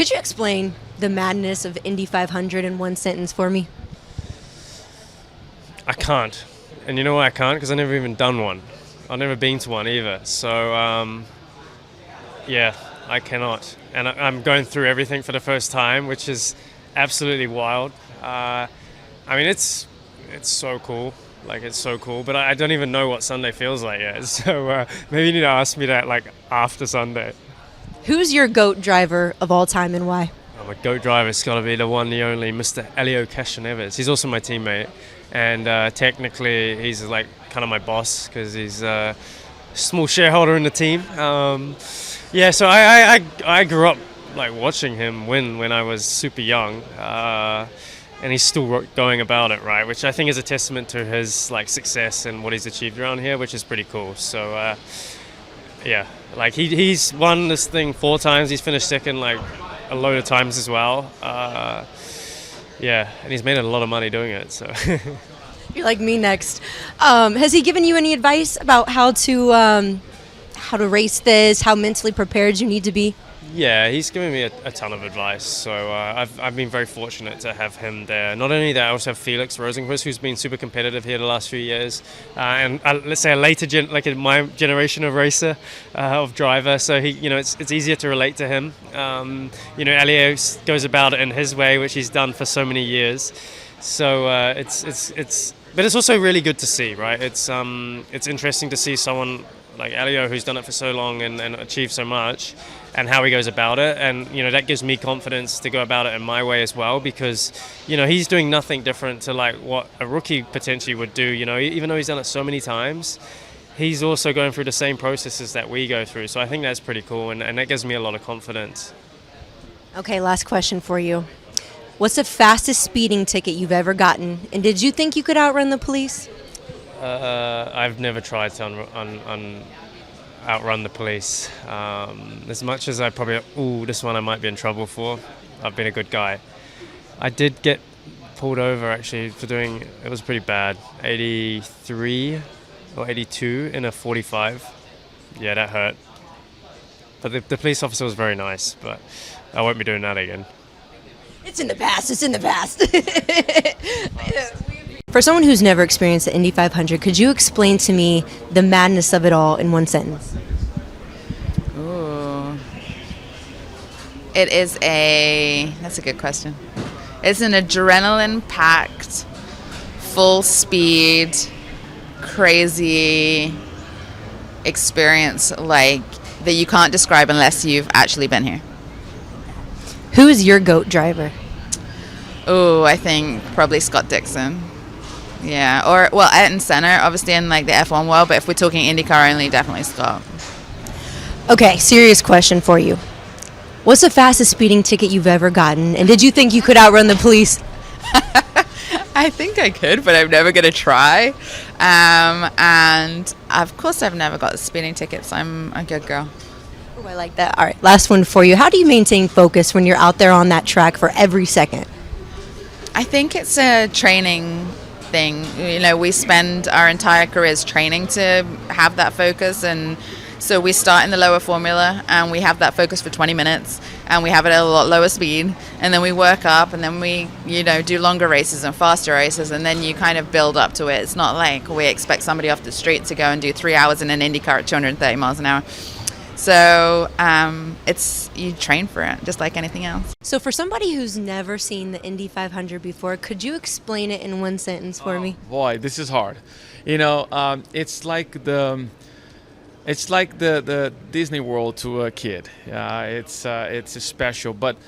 Could you explain the madness of Indy 500 in one sentence for me? I can't. And you know why I can't? Because I've never even done one. I've never been to one either. So, yeah, I cannot. And I'm going through everything for the first time, which is absolutely wild. I mean, it's so cool. Like, it's so cool. But I don't even know what Sunday feels like yet. So maybe you need to ask me that, like, after Sunday. Who's your GOAT driver of all time and why? Oh, my GOAT driver's got to be the one, the only, Mr. Hélio Castroneves. He's also my teammate. And technically, he's like kind of my boss because he's a small shareholder in the team. Yeah, so I grew up like watching him win when I was super young, and he's still going about it, right? Which I think is a testament to his like success and what he's achieved around here, which is pretty cool. So yeah, like he's won this thing 4 times. He's finished second like a load of times as well. Yeah, and he's made a lot of money doing it. So You're like me next. Has he given you any advice about how to race this, how mentally prepared you need to be? yeah, he's given me a ton of advice. So I've been very fortunate to have him there. Not only that, I also have Felix Rosenquist, who's been super competitive here the last few years, and let's say a later like in my generation of racer, of driver. So he, it's easier to relate to him. Elio goes about it in his way, which he's done for so many years. So but it's also really good to see, right? It's interesting to see someone like Elio who's done it for so long and achieved so much, and how he goes about it, and that gives me confidence to go about it in my way as well, because he's doing nothing different to like what a rookie potentially would do. Even though he's done it so many times, he's also going through the same processes that we go through. So I think that's pretty cool, and that gives me a lot of confidence. Okay, last question for you. What's the fastest speeding ticket you've ever gotten? And did you think you could outrun the police? I've never tried to outrun the police. As much as I probably, this one I might be in trouble for. I've been a good guy. I did get pulled over actually for doing, it was pretty bad, 83 or 82 in a 45. Yeah, that hurt. But the police officer was very nice, but I won't be doing that again. It's in the past. It's in the past. For someone who's never experienced the Indy 500, could you explain to me the madness of it all in one sentence? Ooh. That's a good question. It's an adrenaline-packed, full speed, crazy experience like that you can't describe unless you've actually been here. Who is your GOAT driver? Oh, I think probably Scott Dixon. Yeah, Ayrton Senna, obviously in like the F1 world, but if we're talking IndyCar only, definitely Scott. Okay, serious question for you. What's the fastest speeding ticket you've ever gotten, and did you think you could outrun the police? I think I could, but I'm never going to try. And of course I've never got speeding tickets. I'm a good girl. Oh, I like that. All right, last one for you. How do you maintain focus when you're out there on that track for every second? I think it's a training thing. We spend our entire careers training to have that focus, and so we start in the lower formula and we have that focus for 20 minutes and we have it at a lot lower speed, and then we work up, and then we do longer races and faster races, and then you kind of build up to it. It's not like we expect somebody off the street to go and do 3 hours in an IndyCar at 230 miles an hour. So you train for it, just like anything else. So for somebody who's never seen the Indy 500 before, could you explain it in one sentence for me? Boy, this is hard. It's like the Disney World to a kid. It's special, but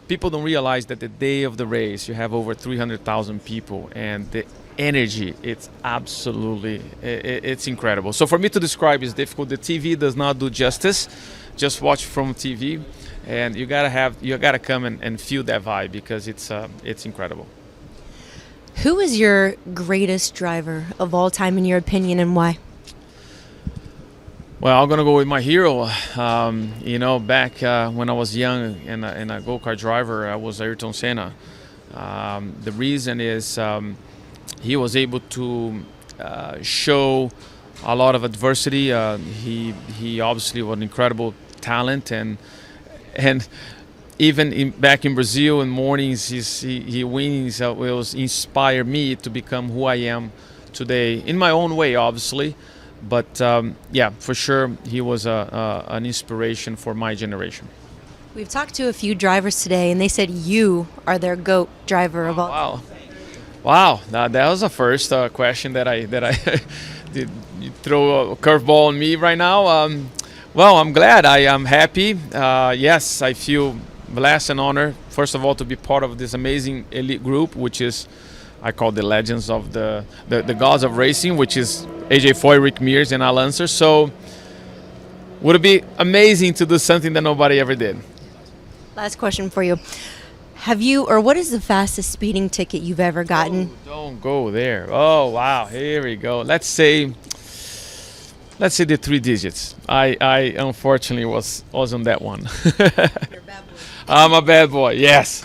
people don't realize that the day of the race, you have over 300,000 people, and the energy, it's absolutely, it's incredible. So for me to describe is difficult. The TV does not do justice. Just watch from TV, and you gotta come and feel that vibe, because it's incredible. Who is your greatest driver of all time in your opinion, and why? Well, I'm gonna go with my hero. Back when I was young and a go-kart driver, I was Ayrton Senna. The reason is he was able to show a lot of adversity. He obviously was an incredible talent, and even back in Brazil in mornings, he wins will inspire me to become who I am today in my own way, obviously. But yeah, for sure, he was an inspiration for my generation. We've talked to a few drivers today, and they said you are their GOAT driver of all. Wow, that was the first question that I did. You throw a curveball on me right now. Well, I'm glad. I am happy. Yes, I feel blessed and honored, first of all, to be part of this amazing elite group, which is, I call the legends of the gods of racing, which is AJ Foy, Rick Mears, and Al Unser. So would it be amazing to do something that nobody ever did? Last question for you. Have you, or what is the fastest speeding ticket you've ever gotten? Oh, don't go there. Oh, wow. Here we go. Let's say the 3 digits. I unfortunately was on that one. You're a bad boy. I'm a bad boy, yes.